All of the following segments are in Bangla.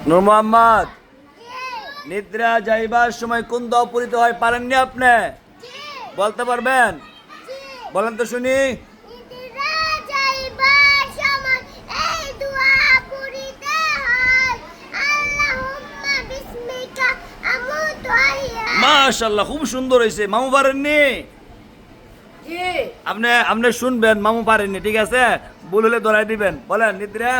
নূর মোহাম্মদ, নিদ্রা যাইবার সময় কোন দোয়া পড়িতে হয় পারেননি আপনি? বলতে পারবেন? বলেন তো শুনি। মাশাআল্লাহ, খুব সুন্দর হয়েছে। মামু পারেননি? আপনি আপনি শুনবেন, মামু পারেননি, ঠিক আছে? ভুল হলে ধরাই দিবেন। বলেন, নিদ্রা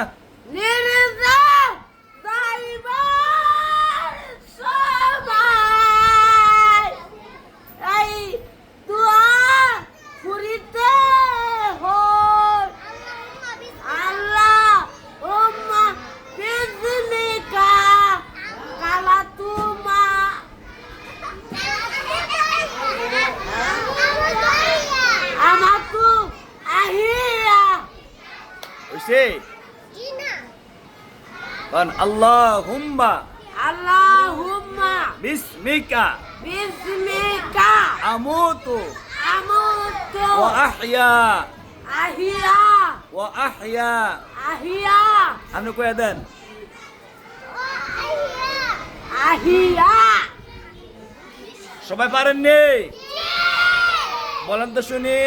হইছে? আল্লাহুম্মা বিসমিকা আমুতু ওয়া আহইয়া আপনি কয়ে দেন। সবাই পারেননি? বলেন তো শুনি।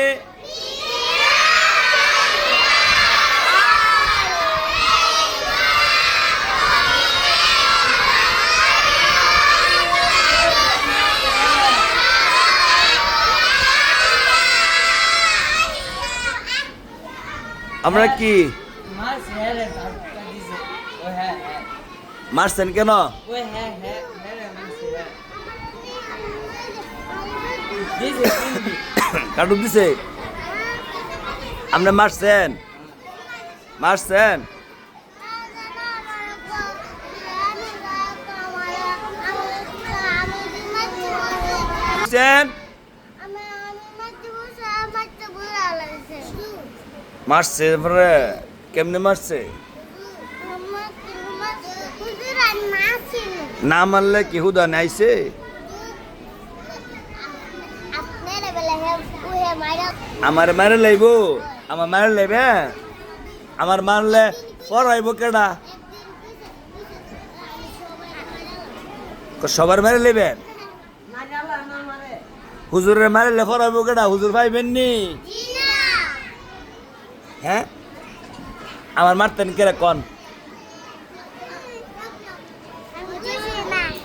আমরা কি মারছেন কেন? কাটুক দিছে? আপনি মারছেন? মারছেন? মারছে পরে কেমনে মারছে? না মারলে কি হুদা নাইছে? আমার মারে লাইব? আমার মারে লাইবে? আমার মারলে পড়াইব কেডা? সবার মারে লাইবেন? হুজুরের মারলে পড়াইব কেডা? হুজুর পাইবেন নি? হ্যাঁ, আমার মারতেন কেরা কন?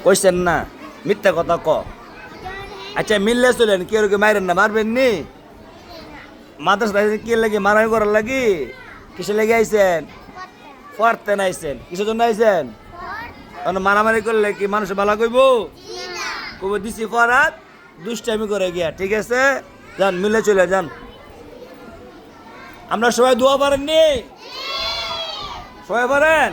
কইছেন না, মিথ্যা কথা ক। আচ্ছা, মিললে চলেন, কেউ মারেন না, মারবেন নি? মাদ্রাসা কি লাগে মারামারি করার লাগি? কিসে লেগে আইছেন? পড়তে আইছেন? কিসের জন্য আইছেন? মারামারি করলে কি মানুষ ভালো কইব? কইব দিছি ফরাত, দুষ্টামি করে গিয়া। ঠিক আছে, যান, মিলে চলে যান। আমরা সবাই দোয়া পারেননি? সবাই পারেন?